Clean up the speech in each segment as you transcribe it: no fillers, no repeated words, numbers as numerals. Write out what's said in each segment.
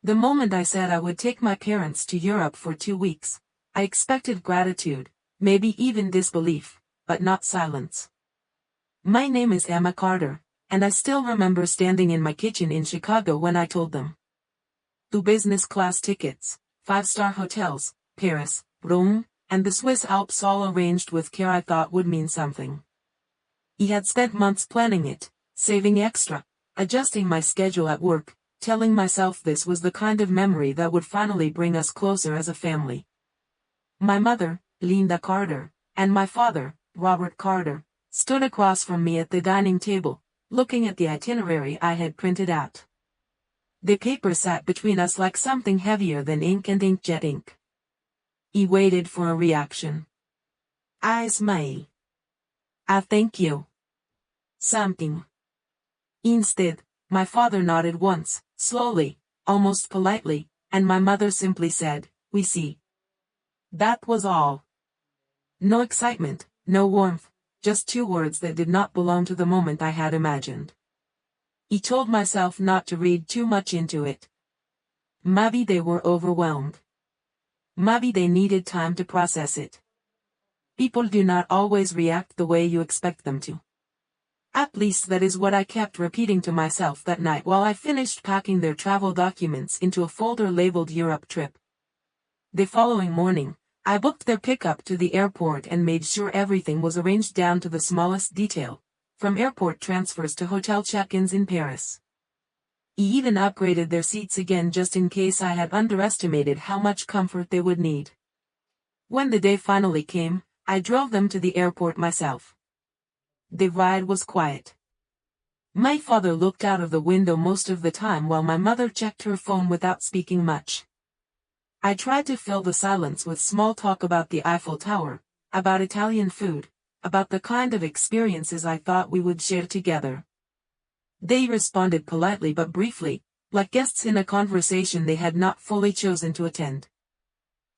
The moment I said I would take my parents to Europe for 2 weeks, I expected gratitude, maybe even disbelief, but not silence. My name is Emma Carter, and I still remember standing in my kitchen in Chicago when I told them. 2 business class tickets, 5-star hotels, Paris, Rome, and the Swiss Alps all arranged with care I thought would mean something. He had spent months planning it, saving extra, adjusting my schedule at work, telling myself this was the kind of memory that would finally bring us closer as a family. My mother, Linda Carter, and my father, Robert Carter, stood across from me at the dining table, looking at the itinerary I had printed out. The paper sat between us like something heavier than ink and inkjet ink. He waited for a reaction. I smiled. I thank you. Something. Instead, my father nodded once, slowly, almost politely, and my mother simply said, "We see." That was all. No excitement, no warmth, just 2 words that did not belong to the moment I had imagined. I told myself not to read too much into it. Maybe they were overwhelmed. Maybe they needed time to process it. People do not always react the way you expect them to. At least that is what I kept repeating to myself that night while I finished packing their travel documents into a folder labeled Europe trip. The following morning, I booked their pickup to the airport and made sure everything was arranged down to the smallest detail, from airport transfers to hotel check-ins in Paris. I even upgraded their seats again just in case I had underestimated how much comfort they would need. When the day finally came, I drove them to the airport myself. The ride was quiet. My father looked out of the window most of the time while my mother checked her phone without speaking much. I tried to fill the silence with small talk about the Eiffel Tower, about Italian food, about the kind of experiences I thought we would share together. They responded politely but briefly, like guests in a conversation they had not fully chosen to attend.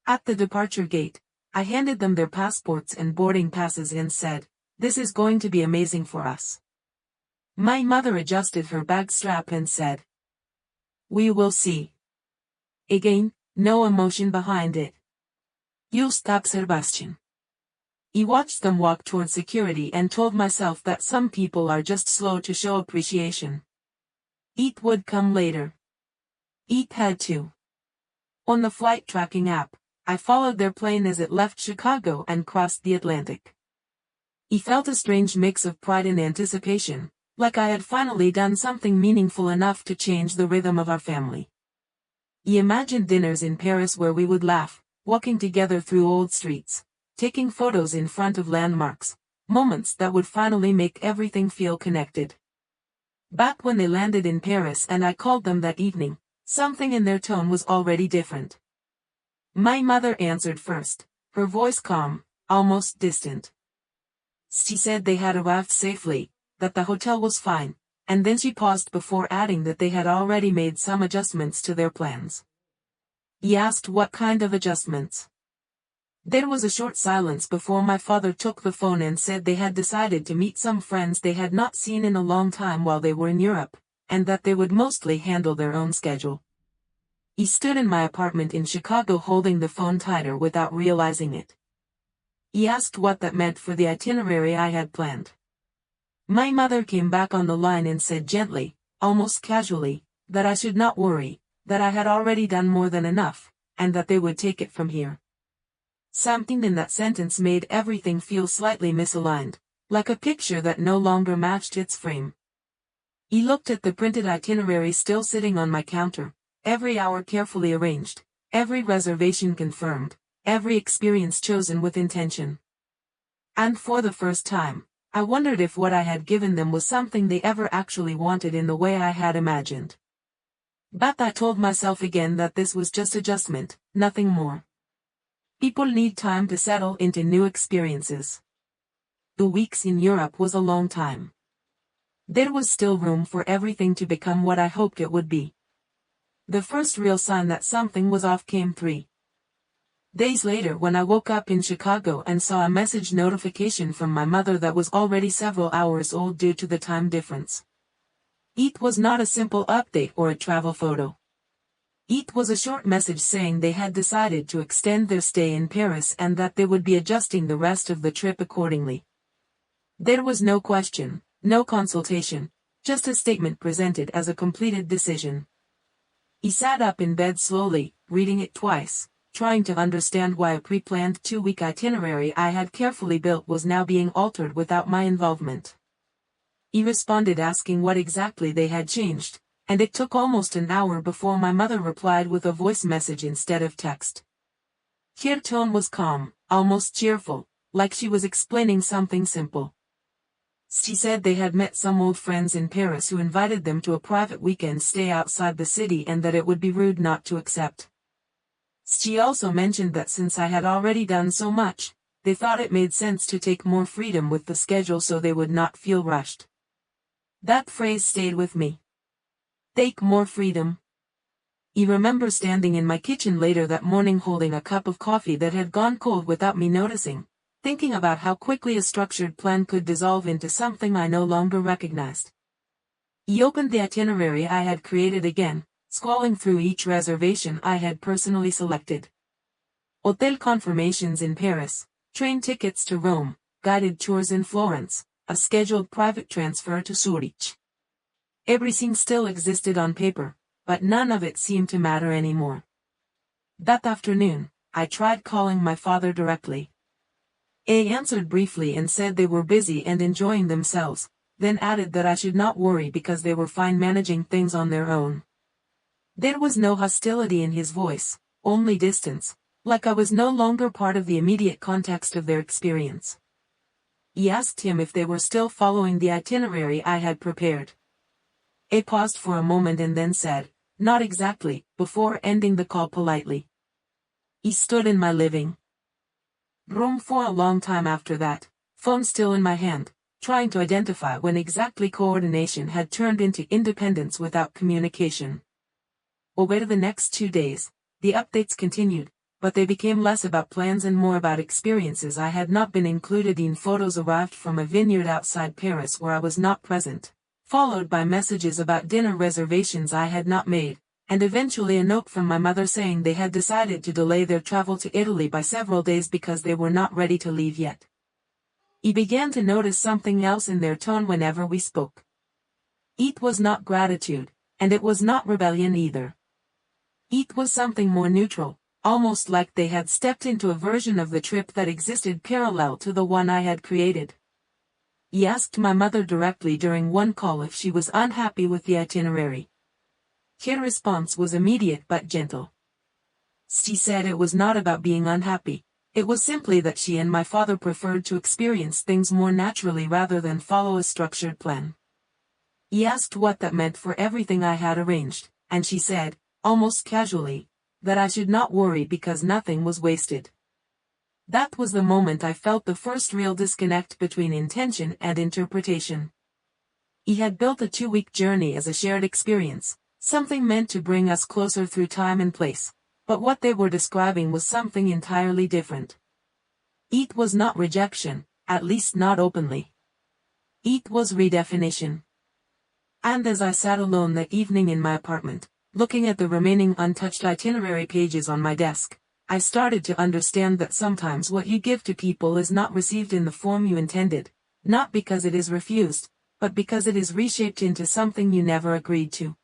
At the departure gate, I handed them their passports and boarding passes and said, "This is going to be amazing for us." My mother adjusted her bag strap and said, "We will see." Again, no emotion behind it. Just observation. I watched them walk toward security and told myself that some people are just slow to show appreciation. It would come later. It had to. On the flight tracking app, I followed their plane as it left Chicago and crossed the Atlantic. I felt a strange mix of pride and anticipation, like I had finally done something meaningful enough to change the rhythm of our family. I imagined dinners in Paris where we would laugh, walking together through old streets, taking photos in front of landmarks, moments that would finally make everything feel connected. Back when they landed in Paris and I called them that evening, something in their tone was already different. My mother answered first, her voice calm, almost distant. She said they had arrived safely, that the hotel was fine, and then she paused before adding that they had already made some adjustments to their plans. He asked what kind of adjustments. There was a short silence before my father took the phone and said they had decided to meet some friends they had not seen in a long time while they were in Europe, and that they would mostly handle their own schedule. He stood in my apartment in Chicago holding the phone tighter without realizing it. He asked what that meant for the itinerary I had planned. My mother came back on the line and said gently, almost casually, that I should not worry, that I had already done more than enough, and that they would take it from here. Something in that sentence made everything feel slightly misaligned, like a picture that no longer matched its frame. He looked at the printed itinerary still sitting on my counter, every hour carefully arranged, every reservation confirmed, every experience chosen with intention. And for the first time, I wondered if what I had given them was something they ever actually wanted in the way I had imagined. But I told myself again that this was just adjustment, nothing more. People need time to settle into new experiences. 2 weeks in Europe was a long time. There was still room for everything to become what I hoped it would be. The first real sign that something was off came 3 days later when I woke up in Chicago and saw a message notification from my mother that was already several hours old due to the time difference. It was not a simple update or a travel photo. It was a short message saying they had decided to extend their stay in Paris and that they would be adjusting the rest of the trip accordingly. There was no question, no consultation, just a statement presented as a completed decision. He sat up in bed slowly, reading it twice, trying to understand why a pre-planned 2-week itinerary I had carefully built was now being altered without my involvement. He responded asking what exactly they had changed, and it took almost an hour before my mother replied with a voice message instead of text. Her tone was calm, almost cheerful, like she was explaining something simple. She said they had met some old friends in Paris who invited them to a private weekend stay outside the city and that it would be rude not to accept. She also mentioned that since I had already done so much, they thought it made sense to take more freedom with the schedule so they would not feel rushed. That phrase stayed with me. Take more freedom. I remember standing in my kitchen later that morning holding a cup of coffee that had gone cold without me noticing, thinking about how quickly a structured plan could dissolve into something I no longer recognized. I opened the itinerary I had created again, scrolling through each reservation I had personally selected. Hotel confirmations in Paris, train tickets to Rome, guided tours in Florence, a scheduled private transfer to Zurich. Everything still existed on paper, but none of it seemed to matter anymore. That afternoon, I tried calling my father directly. He answered briefly and said they were busy and enjoying themselves, then added that I should not worry because they were fine managing things on their own. There was no hostility in his voice, only distance, like I was no longer part of the immediate context of their experience. He asked him if they were still following the itinerary I had prepared. He paused for a moment and then said, "Not exactly," before ending the call politely. He stood in my living room for a long time after that, phone still in my hand, trying to identify when exactly coordination had turned into independence without communication. Over the next 2 days, the updates continued, but they became less about plans and more about experiences I had not been included in. Photos arrived from a vineyard outside Paris where I was not present, followed by messages about dinner reservations I had not made, and eventually a note from my mother saying they had decided to delay their travel to Italy by several days because they were not ready to leave yet. He began to notice something else in their tone whenever we spoke. It was not gratitude, and it was not rebellion either. It was something more neutral, almost like they had stepped into a version of the trip that existed parallel to the one I had created. He asked my mother directly during one call if she was unhappy with the itinerary. Her response was immediate but gentle. She said it was not about being unhappy, it was simply that she and my father preferred to experience things more naturally rather than follow a structured plan. He asked what that meant for everything I had arranged, and she said, almost casually, that I should not worry because nothing was wasted. That was the moment I felt the first real disconnect between intention and interpretation. He had built a 2-week journey as a shared experience, something meant to bring us closer through time and place, but what they were describing was something entirely different. It was not rejection, at least not openly. It was redefinition. And as I sat alone that evening in my apartment, looking at the remaining untouched itinerary pages on my desk, I started to understand that sometimes what you give to people is not received in the form you intended, not because it is refused, but because it is reshaped into something you never agreed to.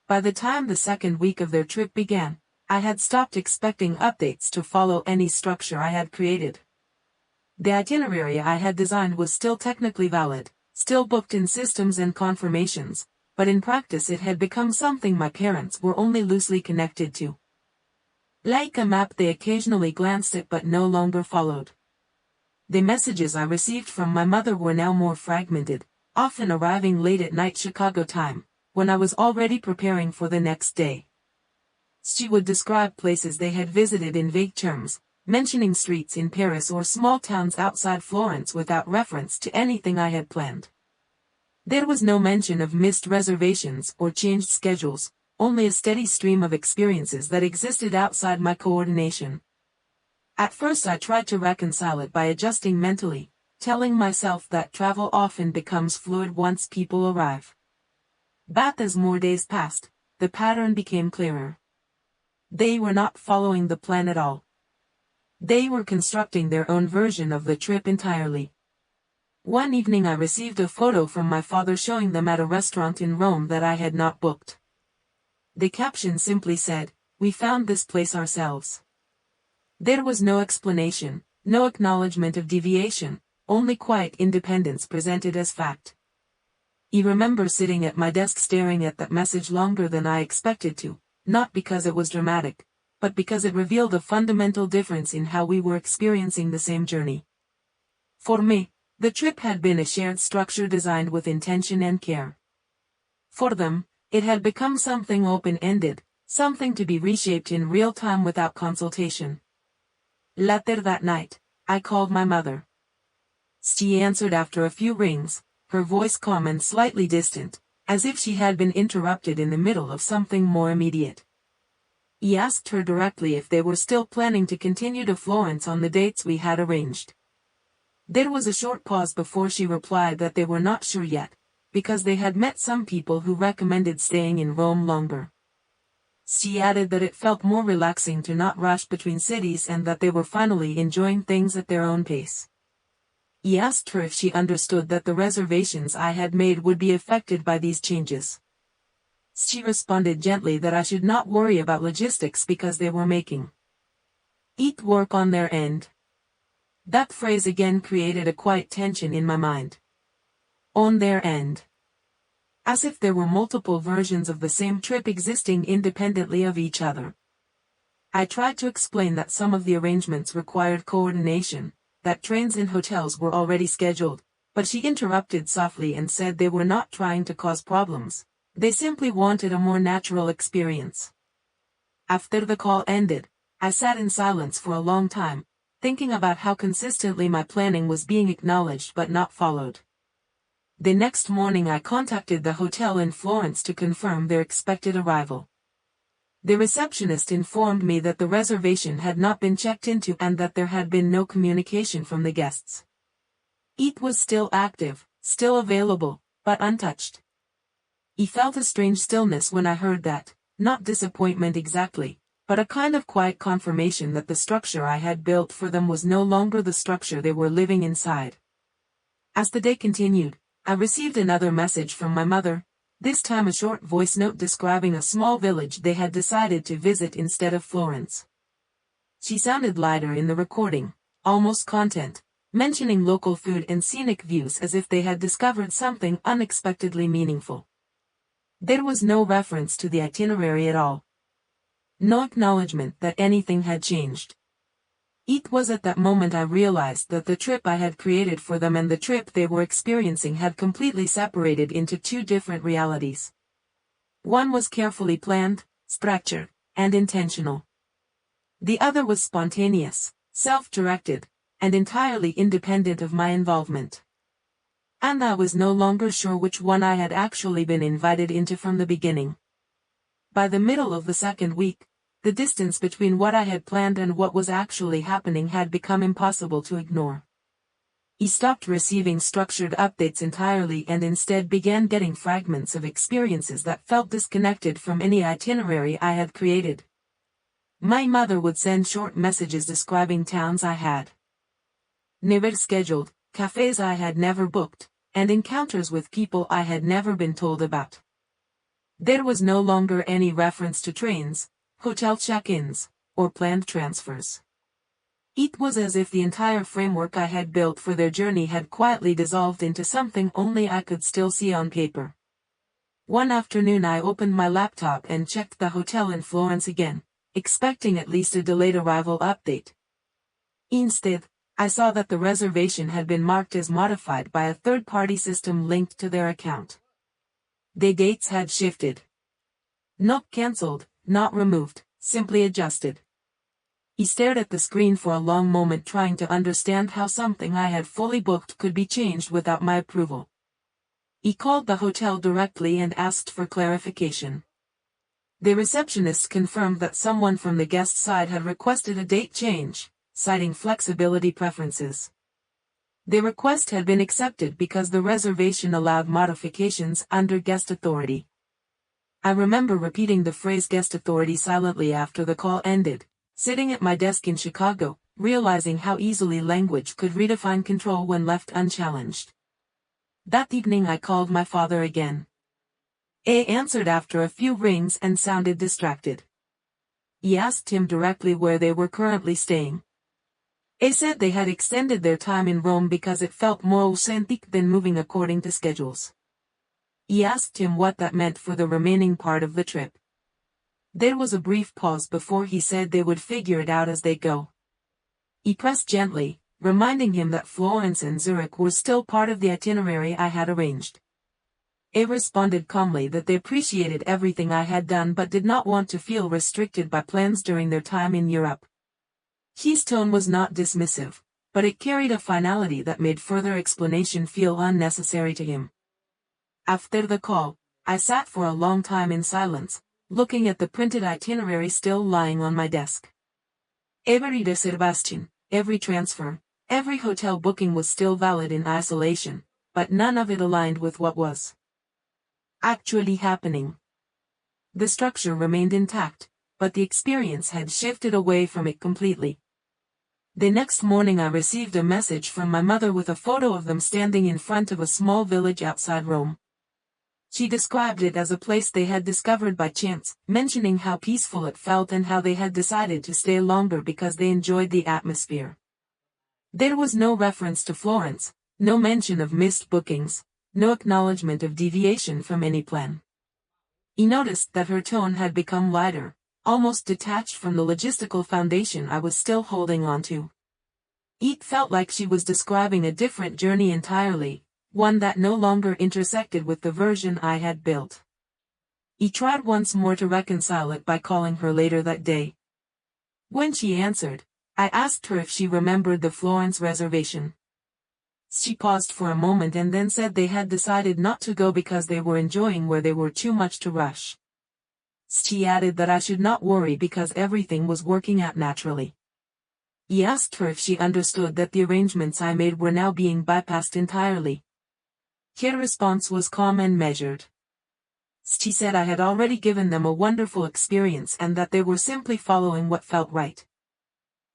By the time the second week of their trip began, I had stopped expecting updates to follow any structure I had created. The itinerary I had designed was still technically valid, still booked in systems and confirmations, but in practice it had become something my parents were only loosely connected to. Like a map they occasionally glanced at but no longer followed. The messages I received from my mother were now more fragmented, often arriving late at night Chicago time, when I was already preparing for the next day. She would describe places they had visited in vague terms, mentioning streets in Paris or small towns outside Florence without reference to anything I had planned. There was no mention of missed reservations or changed schedules, only a steady stream of experiences that existed outside my coordination. At first I tried to reconcile it by adjusting mentally, telling myself that travel often becomes fluid once people arrive. But as more days passed, the pattern became clearer. They were not following the plan at all. They were constructing their own version of the trip entirely. One evening I received a photo from my father showing them at a restaurant in Rome that I had not booked. The caption simply said, "We found this place ourselves." There was no explanation, no acknowledgement of deviation, only quiet independence presented as fact. I remember sitting at my desk staring at that message longer than I expected to, not because it was dramatic, but because it revealed a fundamental difference in how we were experiencing the same journey. For me, the trip had been a shared structure designed with intention and care. For them, it had become something open-ended, something to be reshaped in real time without consultation. Later that night, I called my mother. She answered after a few rings, her voice calm and slightly distant, as if she had been interrupted in the middle of something more immediate. I asked her directly if they were still planning to continue to Florence on the dates we had arranged. There was a short pause before she replied that they were not sure yet, because they had met some people who recommended staying in Rome longer. She added that it felt more relaxing to not rush between cities and that they were finally enjoying things at their own pace. I asked her if she understood that the reservations I had made would be affected by these changes. She responded gently that I should not worry about logistics because they were making it work on their end. That phrase again created a quiet tension in my mind. On their end. As if there were multiple versions of the same trip existing independently of each other. I tried to explain that some of the arrangements required coordination, that trains and hotels were already scheduled, but she interrupted softly and said they were not trying to cause problems, they simply wanted a more natural experience. After the call ended, I sat in silence for a long time, thinking about how consistently my planning was being acknowledged but not followed. The next morning I contacted the hotel in Florence to confirm their expected arrival. The receptionist informed me that the reservation had not been checked into and that there had been no communication from the guests. It was still active, still available, but untouched. I felt a strange stillness when I heard that, not disappointment exactly, but a kind of quiet confirmation that the structure I had built for them was no longer the structure they were living inside. As the day continued, I received another message from my mother, this time a short voice note describing a small village they had decided to visit instead of Florence. She sounded lighter in the recording, almost content, mentioning local food and scenic views as if they had discovered something unexpectedly meaningful. There was no reference to the itinerary at all. No acknowledgement that anything had changed. It was at that moment I realized that the trip I had created for them and the trip they were experiencing had completely separated into two different realities. One was carefully planned, structured, and intentional. The other was spontaneous, self-directed, and entirely independent of my involvement. And I was no longer sure which one I had actually been invited into from the beginning. By the middle of the second week, the distance between what I had planned and what was actually happening had become impossible to ignore. I stopped receiving structured updates entirely and instead began getting fragments of experiences that felt disconnected from any itinerary I had created. My mother would send short messages describing towns I had never scheduled, cafes I had never booked, and encounters with people I had never been told about. There was no longer any reference to trains, hotel check-ins, or planned transfers. It was as if the entire framework I had built for their journey had quietly dissolved into something only I could still see on paper. One afternoon I opened my laptop and checked the hotel in Florence again, expecting at least a delayed arrival update. Instead, I saw that the reservation had been marked as modified by a third-party system linked to their account. The dates had shifted. Not cancelled, not removed, simply adjusted. He stared at the screen for a long moment trying to understand how something I had fully booked could be changed without my approval. He called the hotel directly and asked for clarification. The receptionist confirmed that someone from the guest side had requested a date change, citing flexibility preferences. The request had been accepted because the reservation allowed modifications under guest authority. I remember repeating the phrase guest authority silently after the call ended, sitting at my desk in Chicago, realizing how easily language could redefine control when left unchallenged. That evening I called my father again. He answered after a few rings and sounded distracted. He asked him directly where they were currently staying. He said they had extended their time in Rome because it felt more authentic than moving according to schedules. He asked him what that meant for the remaining part of the trip. There was a brief pause before he said they would figure it out as they go. He pressed gently, reminding him that Florence and Zurich were still part of the itinerary I had arranged. He responded calmly that they appreciated everything I had done but did not want to feel restricted by plans during their time in Europe. His tone was not dismissive, but it carried a finality that made further explanation feel unnecessary to him. After the call, I sat for a long time in silence, looking at the printed itinerary still lying on my desk. Every reservation, every transfer, every hotel booking was still valid in isolation, but none of it aligned with what was actually happening. The structure remained intact, but the experience had shifted away from it completely. The next morning I received a message from my mother with a photo of them standing in front of a small village outside Rome. She described it as a place they had discovered by chance, mentioning how peaceful it felt and how they had decided to stay longer because they enjoyed the atmosphere. There was no reference to Florence, no mention of missed bookings, no acknowledgement of deviation from any plan. He noticed that her tone had become lighter, almost detached from the logistical foundation I was still holding on to. It felt like she was describing a different journey entirely, one that no longer intersected with the version I had built. He tried once more to reconcile it by calling her later that day. When she answered, I asked her if she remembered the Florence reservation. She paused for a moment and then said they had decided not to go because they were enjoying where they were too much to rush. She added that I should not worry because everything was working out naturally. He asked her if she understood that the arrangements I made were now being bypassed entirely. Her response was calm and measured. She said I had already given them a wonderful experience and that they were simply following what felt right.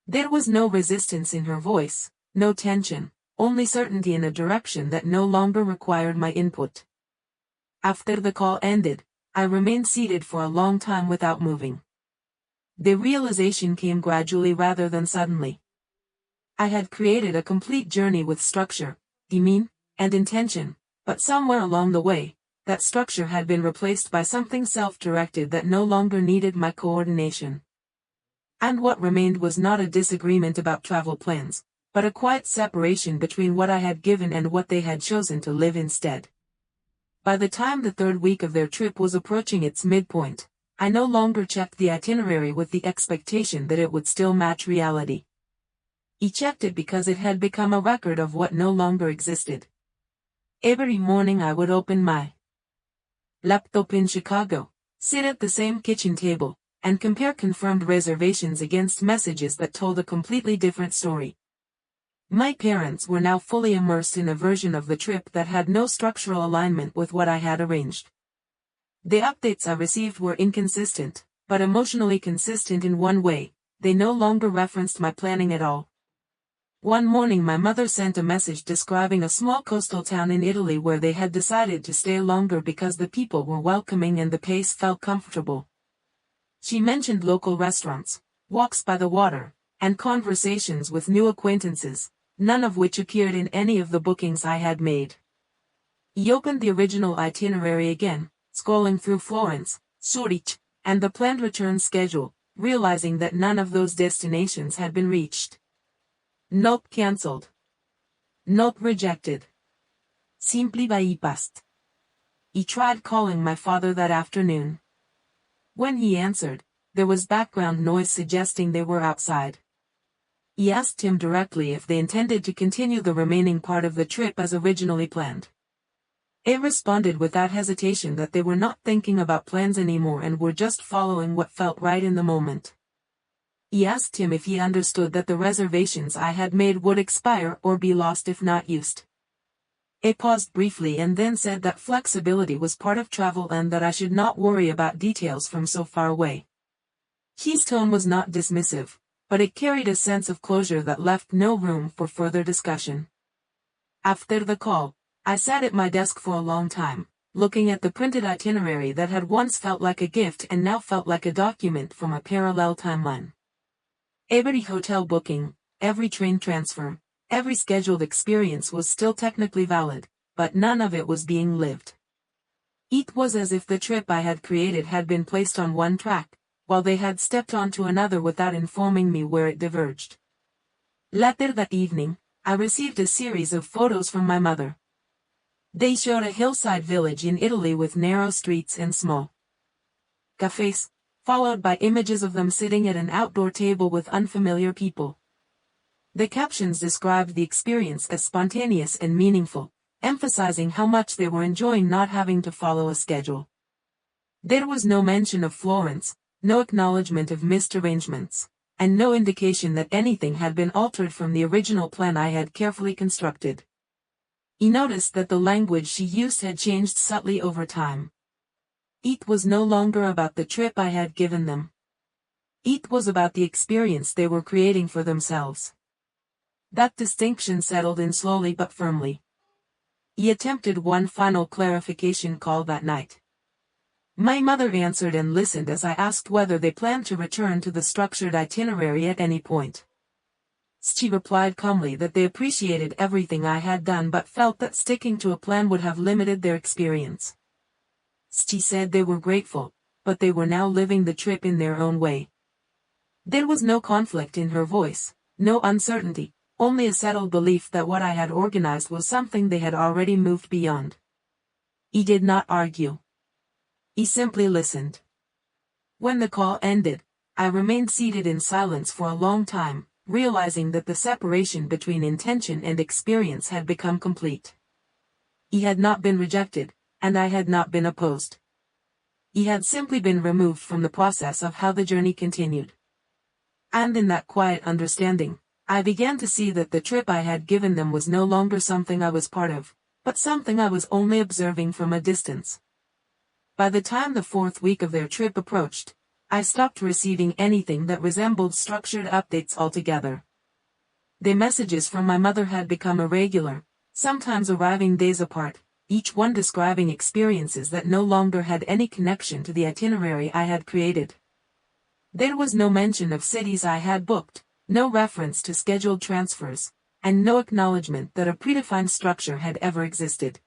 There was no resistance in her voice, no tension, only certainty in a direction that no longer required my input. After the call ended, I remained seated for a long time without moving. The realization came gradually rather than suddenly. I had created a complete journey with structure, demean, and intention, but somewhere along the way, that structure had been replaced by something self-directed that no longer needed my coordination. And what remained was not a disagreement about travel plans, but a quiet separation between what I had given and what they had chosen to live instead. By the time the third week of their trip was approaching its midpoint, I no longer checked the itinerary with the expectation that it would still match reality. I checked it because it had become a record of what no longer existed. Every morning I would open my laptop in Chicago, sit at the same kitchen table, and compare confirmed reservations against messages that told a completely different story. My parents were now fully immersed in a version of the trip that had no structural alignment with what I had arranged. The updates I received were inconsistent, but emotionally consistent in one way: they no longer referenced my planning at all. One morning my mother sent a message describing a small coastal town in Italy where they had decided to stay longer because the people were welcoming and the pace felt comfortable. She mentioned local restaurants, walks by the water, and conversations with new acquaintances, none of which appeared in any of the bookings I had made. He opened the original itinerary again, scrolling through Florence, Zurich, and the planned return schedule, realizing that none of those destinations had been reached. Nope cancelled. Nope rejected. Simply bypassed. He tried calling my father that afternoon. When he answered, there was background noise suggesting they were outside. He asked him directly if they intended to continue the remaining part of the trip as originally planned. He responded without hesitation that they were not thinking about plans anymore and were just following what felt right in the moment. He asked him if he understood that the reservations I had made would expire or be lost if not used. I paused briefly and then said that flexibility was part of travel and that I should not worry about details from so far away. His tone was not dismissive, but it carried a sense of closure that left no room for further discussion. After the call, I sat at my desk for a long time, looking at the printed itinerary that had once felt like a gift and now felt like a document from a parallel timeline. Every hotel booking, every train transfer, every scheduled experience was still technically valid, but none of it was being lived. It was as if the trip I had created had been placed on one track, while they had stepped onto another without informing me where it diverged. Later that evening, I received a series of photos from my mother. They showed a hillside village in Italy with narrow streets and small cafes, followed by images of them sitting at an outdoor table with unfamiliar people. The captions described the experience as spontaneous and meaningful, emphasizing how much they were enjoying not having to follow a schedule. There was no mention of Florence, no acknowledgement of missed arrangements, and no indication that anything had been altered from the original plan I had carefully constructed. He noticed that the language she used had changed subtly over time. It was no longer about the trip I had given them. It was about the experience they were creating for themselves. That distinction settled in slowly but firmly. He attempted one final clarification call that night. My mother answered and listened as I asked whether they planned to return to the structured itinerary at any point. She replied calmly that they appreciated everything I had done but felt that sticking to a plan would have limited their experience. She said they were grateful, but they were now living the trip in their own way. There was no conflict in her voice, no uncertainty, only a settled belief that what I had organized was something they had already moved beyond. He did not argue. He simply listened. When the call ended, I remained seated in silence for a long time, realizing that the separation between intention and experience had become complete. He had not been rejected, and I had not been opposed. He had simply been removed from the process of how the journey continued. And in that quiet understanding, I began to see that the trip I had given them was no longer something I was part of, but something I was only observing from a distance. By the time the fourth week of their trip approached, I stopped receiving anything that resembled structured updates altogether. The messages from my mother had become irregular, sometimes arriving days apart, each one describing experiences that no longer had any connection to the itinerary I had created. There was no mention of cities I had booked, no reference to scheduled transfers, and no acknowledgement that a predefined structure had ever existed.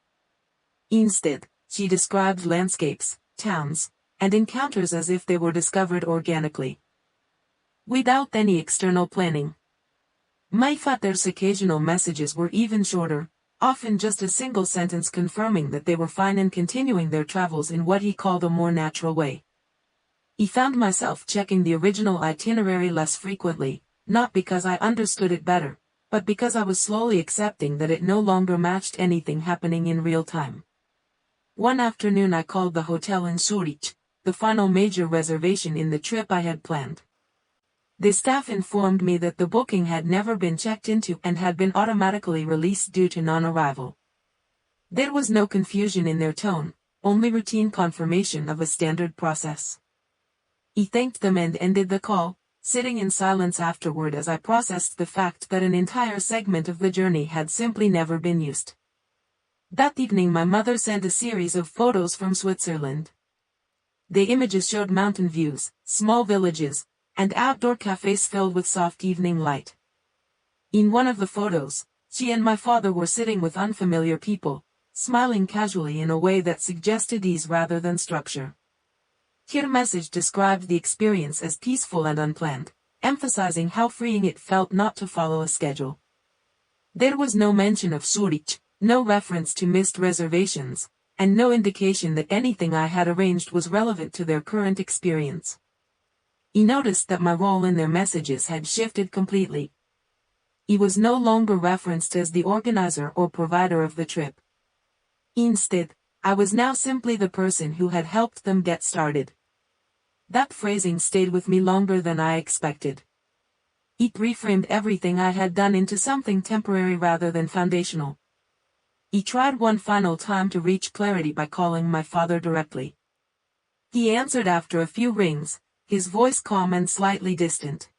Instead, she described landscapes, towns, and encounters as if they were discovered organically, without any external planning. My father's occasional messages were even shorter, often just a single sentence confirming that they were fine and continuing their travels in what he called a more natural way. He found myself checking the original itinerary less frequently, not because I understood it better, but because I was slowly accepting that it no longer matched anything happening in real time. One afternoon I called the hotel in Zurich, the final major reservation in the trip I had planned. The staff informed me that the booking had never been checked into and had been automatically released due to non-arrival. There was no confusion in their tone, only routine confirmation of a standard process. He thanked them and ended the call, sitting in silence afterward as I processed the fact that an entire segment of the journey had simply never been used. That evening my mother sent a series of photos from Switzerland. The images showed mountain views, small villages, and outdoor cafes filled with soft evening light. In one of the photos, she and my father were sitting with unfamiliar people, smiling casually in a way that suggested ease rather than structure. Her message described the experience as peaceful and unplanned, emphasizing how freeing it felt not to follow a schedule. There was no mention of Zurich, no reference to missed reservations, and no indication that anything I had arranged was relevant to their current experience. He noticed that my role in their messages had shifted completely. He was no longer referenced as the organizer or provider of the trip. Instead, I was now simply the person who had helped them get started. That phrasing stayed with me longer than I expected. It reframed everything I had done into something temporary rather than foundational. He tried one final time to reach clarity by calling my father directly. He answered after a few rings, his voice calm and slightly distant.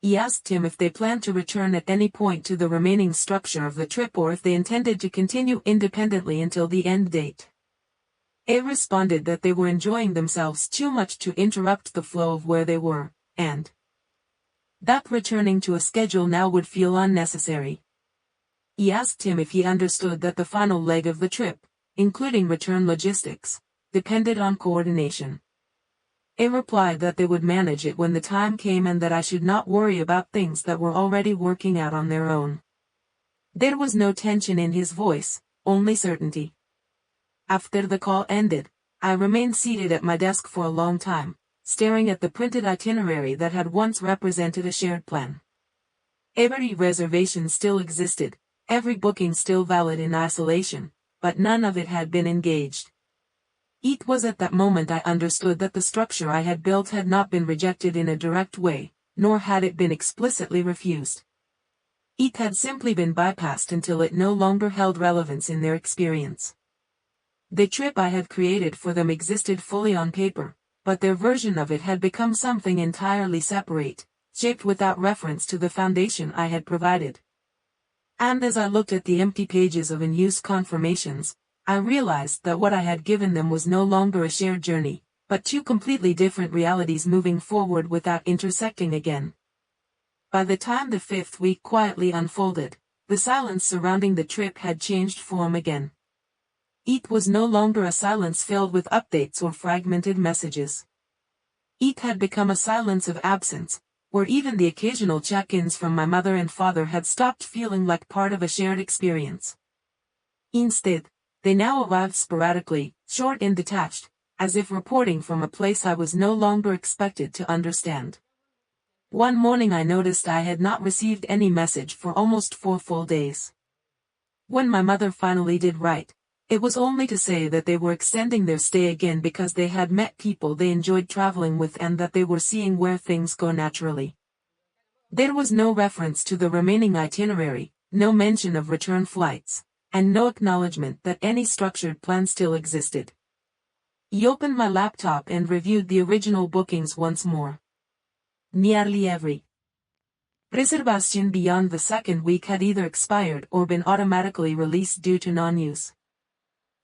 He asked him if they planned to return at any point to the remaining structure of the trip or if they intended to continue independently until the end date. He responded that they were enjoying themselves too much to interrupt the flow of where they were, and that returning to a schedule now would feel unnecessary. He asked him if he understood that the final leg of the trip, including return logistics, depended on coordination. He replied that they would manage it when the time came and that I should not worry about things that were already working out on their own. There was no tension in his voice, only certainty. After the call ended, I remained seated at my desk for a long time, staring at the printed itinerary that had once represented a shared plan. Every reservation still existed, every booking still valid in isolation, but none of it had been engaged. It was at that moment I understood that the structure I had built had not been rejected in a direct way, nor had it been explicitly refused. It had simply been bypassed until it no longer held relevance in their experience. The trip I had created for them existed fully on paper, but their version of it had become something entirely separate, shaped without reference to the foundation I had provided. And as I looked at the empty pages of unused confirmations, I realized that what I had given them was no longer a shared journey, but two completely different realities moving forward without intersecting again. By the time the fifth week quietly unfolded, the silence surrounding the trip had changed form again. It was no longer a silence filled with updates or fragmented messages. It had become a silence of absence, where even the occasional check-ins from my mother and father had stopped feeling like part of a shared experience. Instead, they now arrived sporadically, short and detached, as if reporting from a place I was no longer expected to understand. One morning I noticed I had not received any message for almost 4 full days. When my mother finally did write, it was only to say that they were extending their stay again because they had met people they enjoyed traveling with and that they were seeing where things go naturally. There was no reference to the remaining itinerary, no mention of return flights, and no acknowledgement that any structured plan still existed. He opened my laptop and reviewed the original bookings once more. Nearly every reservation beyond the second week had either expired or been automatically released due to non-use.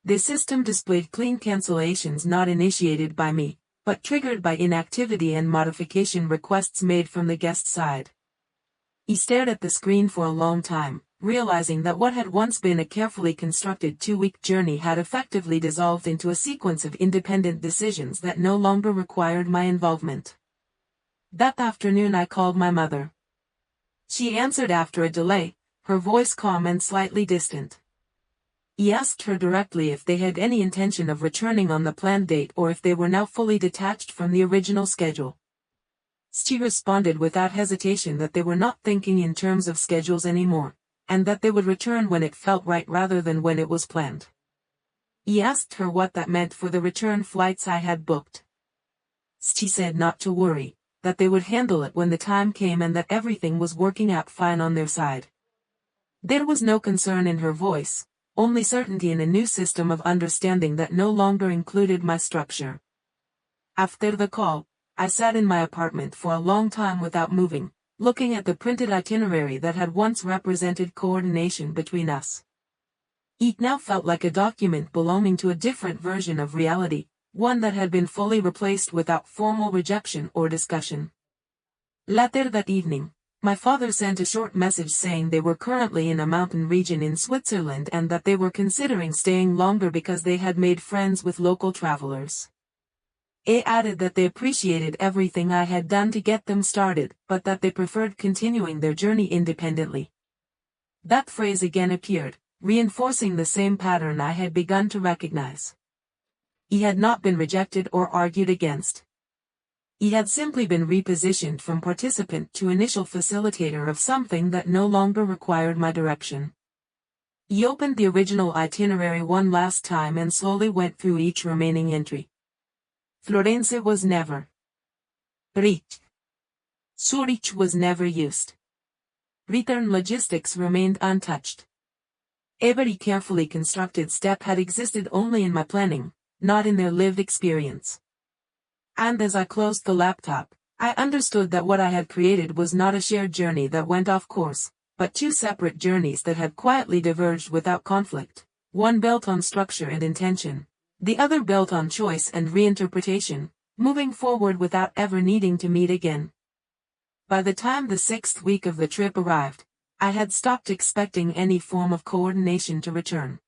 The system displayed clean cancellations not initiated by me, but triggered by inactivity and modification requests made from the guest side. He stared at the screen for a long time, realizing that what had once been a carefully constructed 2-week journey had effectively dissolved into a sequence of independent decisions that no longer required my involvement. That afternoon I called my mother. She answered after a delay, her voice calm and slightly distant. He asked her directly if they had any intention of returning on the planned date or if they were now fully detached from the original schedule. She responded without hesitation that they were not thinking in terms of schedules anymore, and that they would return when it felt right rather than when it was planned. He asked her what that meant for the return flights I had booked. She said not to worry, that they would handle it when the time came and that everything was working out fine on their side. There was no concern in her voice, only certainty in a new system of understanding that no longer included my structure. After the call, I sat in my apartment for a long time without moving, looking at the printed itinerary that had once represented coordination between us. It now felt like a document belonging to a different version of reality, one that had been fully replaced without formal rejection or discussion. Later that evening, my father sent a short message saying they were currently in a mountain region in Switzerland and that they were considering staying longer because they had made friends with local travelers. He added that they appreciated everything I had done to get them started, but that they preferred continuing their journey independently. That phrase again appeared, reinforcing the same pattern I had begun to recognize. He had not been rejected or argued against. He had simply been repositioned from participant to initial facilitator of something that no longer required my direction. He opened the original itinerary one last time and slowly went through each remaining entry. Florence was never reached. Zurich was never used. Return logistics remained untouched. Every carefully constructed step had existed only in my planning, not in their lived experience. And as I closed the laptop, I understood that what I had created was not a shared journey that went off course, but two separate journeys that had quietly diverged without conflict, one built on structure and intention, the other built on choice and reinterpretation, moving forward without ever needing to meet again. By the time the 6th week of the trip arrived, I had stopped expecting any form of coordination to return.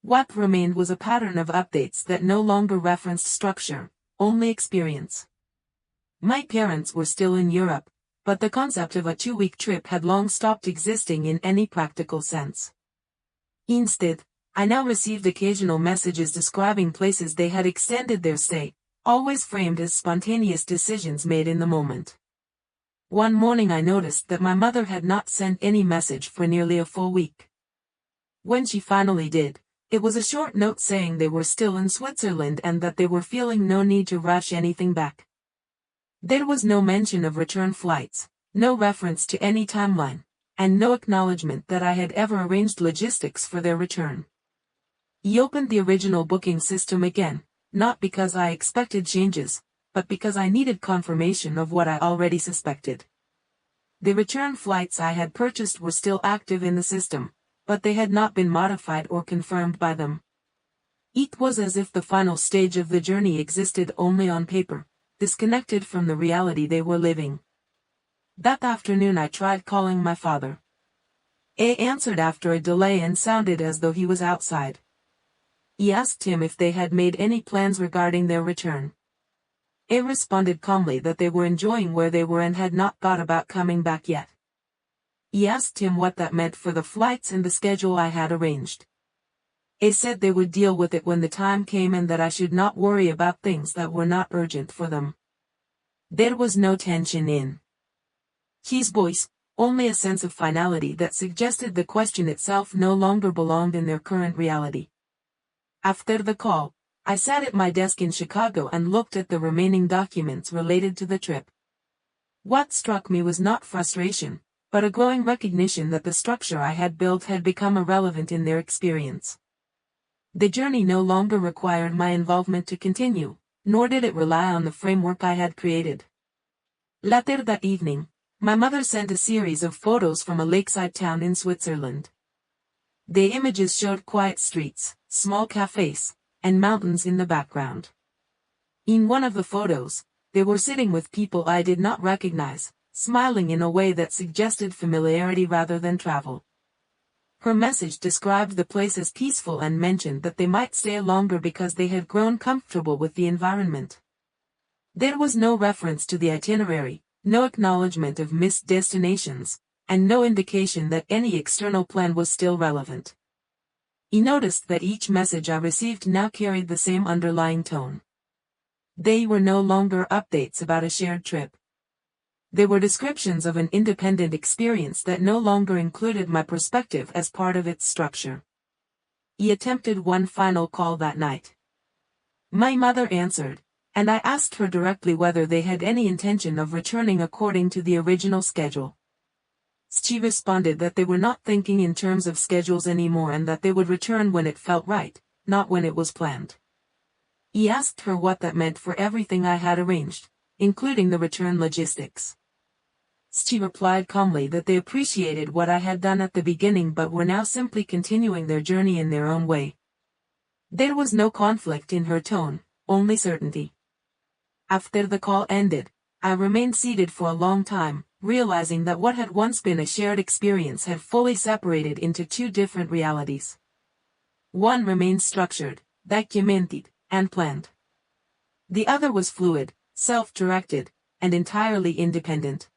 What remained was a pattern of updates that no longer referenced structure, only experience. My parents were still in Europe, but the concept of a 2-week trip had long stopped existing in any practical sense. Instead, I now received occasional messages describing places they had extended their stay, always framed as spontaneous decisions made in the moment. One morning I noticed that my mother had not sent any message for nearly a full week. When she finally did, it was a short note saying they were still in Switzerland and that they were feeling no need to rush anything back. There was no mention of return flights, no reference to any timeline, and no acknowledgement that I had ever arranged logistics for their return. I opened the original booking system again, not because I expected changes, but because I needed confirmation of what I already suspected. The return flights I had purchased were still active in the system, but they had not been modified or confirmed by them. It was as if the final stage of the journey existed only on paper, disconnected from the reality they were living. That afternoon I tried calling my father. He answered after a delay and sounded as though he was outside. I asked him if they had made any plans regarding their return. He responded calmly that they were enjoying where they were and had not thought about coming back yet. I asked him what that meant for the flights and the schedule I had arranged. He said they would deal with it when the time came and that I should not worry about things that were not urgent for them. There was no tension in his voice, only a sense of finality that suggested the question itself no longer belonged in their current reality. After the call, I sat at my desk in Chicago and looked at the remaining documents related to the trip. What struck me was not frustration, but a growing recognition that the structure I had built had become irrelevant in their experience. The journey no longer required my involvement to continue, nor did it rely on the framework I had created. Later that evening, my mother sent a series of photos from a lakeside town in Switzerland. The images showed quiet streets, small cafes, and mountains in the background. In one of the photos, they were sitting with people I did not recognize, smiling in a way that suggested familiarity rather than travel. Her message described the place as peaceful and mentioned that they might stay longer because they had grown comfortable with the environment. There was no reference to the itinerary, no acknowledgement of missed destinations, and no indication that any external plan was still relevant. I noticed that each message I received now carried the same underlying tone. They were no longer updates about a shared trip. They were descriptions of an independent experience that no longer included my perspective as part of its structure. I attempted one final call that night. My mother answered, and I asked her directly whether they had any intention of returning according to the original schedule. She responded that they were not thinking in terms of schedules anymore and that they would return when it felt right, not when it was planned. I asked her what that meant for everything I had arranged, including the return logistics. She replied calmly that they appreciated what I had done at the beginning but were now simply continuing their journey in their own way. There was no conflict in her tone, only certainty. After the call ended, I remained seated for a long time, realizing that what had once been a shared experience had fully separated into two different realities. One remained structured, documented, and planned. The other was fluid, self-directed, and entirely independent.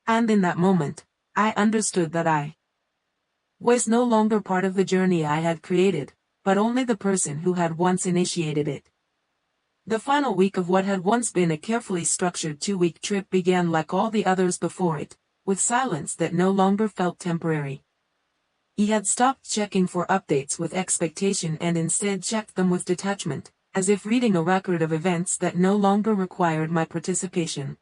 And in that moment, I understood that I was no longer part of the journey I had created, but only the person who had once initiated it. The final week of what had once been a carefully structured 2-week trip began like all the others before it, with silence that no longer felt temporary. He had stopped checking for updates with expectation and instead checked them with detachment, as if reading a record of events that no longer required my participation.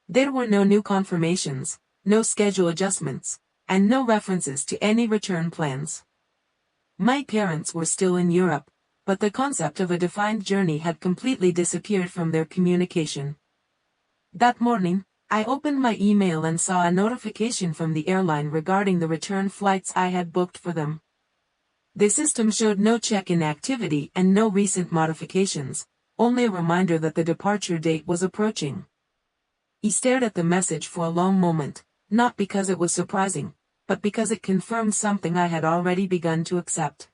There were no new confirmations, no schedule adjustments, and no references to any return plans. My parents were still in Europe, but the concept of a defined journey had completely disappeared from their communication. That morning, I opened my email and saw a notification from the airline regarding the return flights I had booked for them. The system showed no check-in activity and no recent modifications, only a reminder that the departure date was approaching. I stared at the message for a long moment, not because it was surprising, but because it confirmed something I had already begun to accept.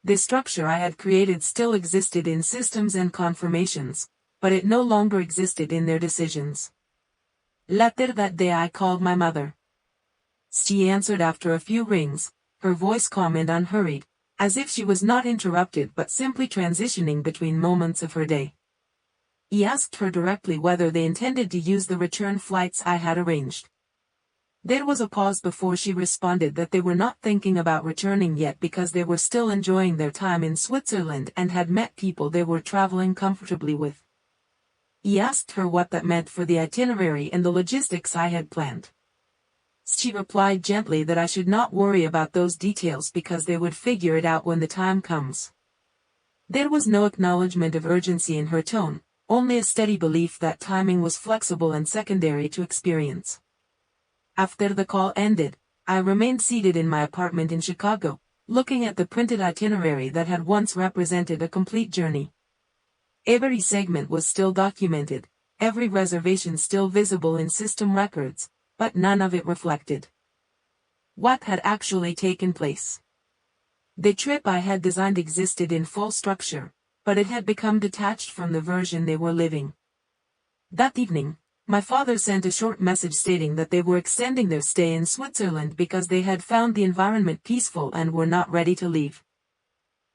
The structure I had created still existed in systems and confirmations, but it no longer existed in their decisions. Later that day I called my mother. She answered after a few rings, her voice calm and unhurried, as if she was not interrupted but simply transitioning between moments of her day. I asked her directly whether they intended to use the return flights I had arranged. There was a pause before she responded that they were not thinking about returning yet because they were still enjoying their time in Switzerland and had met people they were traveling comfortably with. I asked her what that meant for the itinerary and the logistics I had planned. She replied gently that I should not worry about those details because they would figure it out when the time comes. There was no acknowledgement of urgency in her tone, only a steady belief that timing was flexible and secondary to experience. After the call ended, I remained seated in my apartment in Chicago, looking at the printed itinerary that had once represented a complete journey. Every segment was still documented, every reservation still visible in system records, but none of it reflected what had actually taken place. The trip I had designed existed in full structure, but it had become detached from the version they were living. That evening, my father sent a short message stating that they were extending their stay in Switzerland because they had found the environment peaceful and were not ready to leave.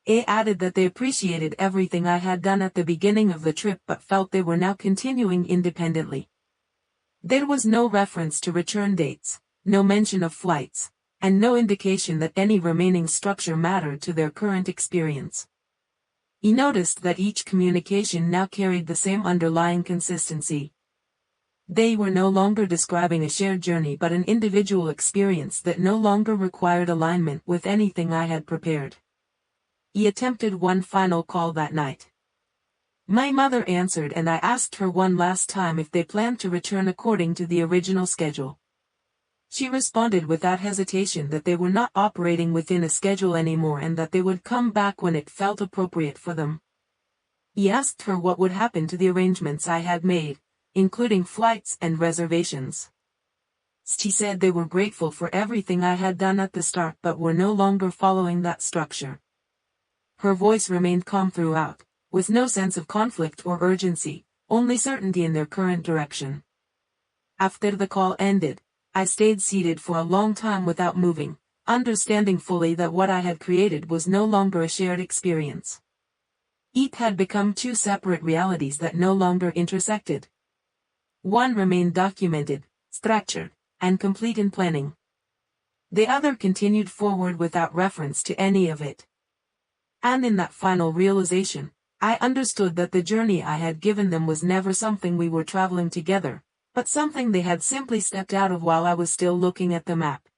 He added that they appreciated everything I had done at the beginning of the trip but felt they were now continuing independently. There was no reference to return dates, no mention of flights, and no indication that any remaining structure mattered to their current experience. He noticed that each communication now carried the same underlying consistency. They were no longer describing a shared journey but an individual experience that no longer required alignment with anything I had prepared. He attempted one final call that night. My mother answered and I asked her one last time if they planned to return according to the original schedule. She responded without hesitation that they were not operating within a schedule anymore and that they would come back when it felt appropriate for them. He asked her what would happen to the arrangements I had made, including flights and reservations. She said they were grateful for everything I had done at the start but were no longer following that structure. Her voice remained calm throughout, with no sense of conflict or urgency, only certainty in their current direction. After the call ended, I stayed seated for a long time without moving, understanding fully that what I had created was no longer a shared experience. It had become two separate realities that no longer intersected. One remained documented, structured, and complete in planning. The other continued forward without reference to any of it. And in that final realization, I understood that the journey I had given them was never something we were traveling together, but something they had simply stepped out of while I was still looking at the map.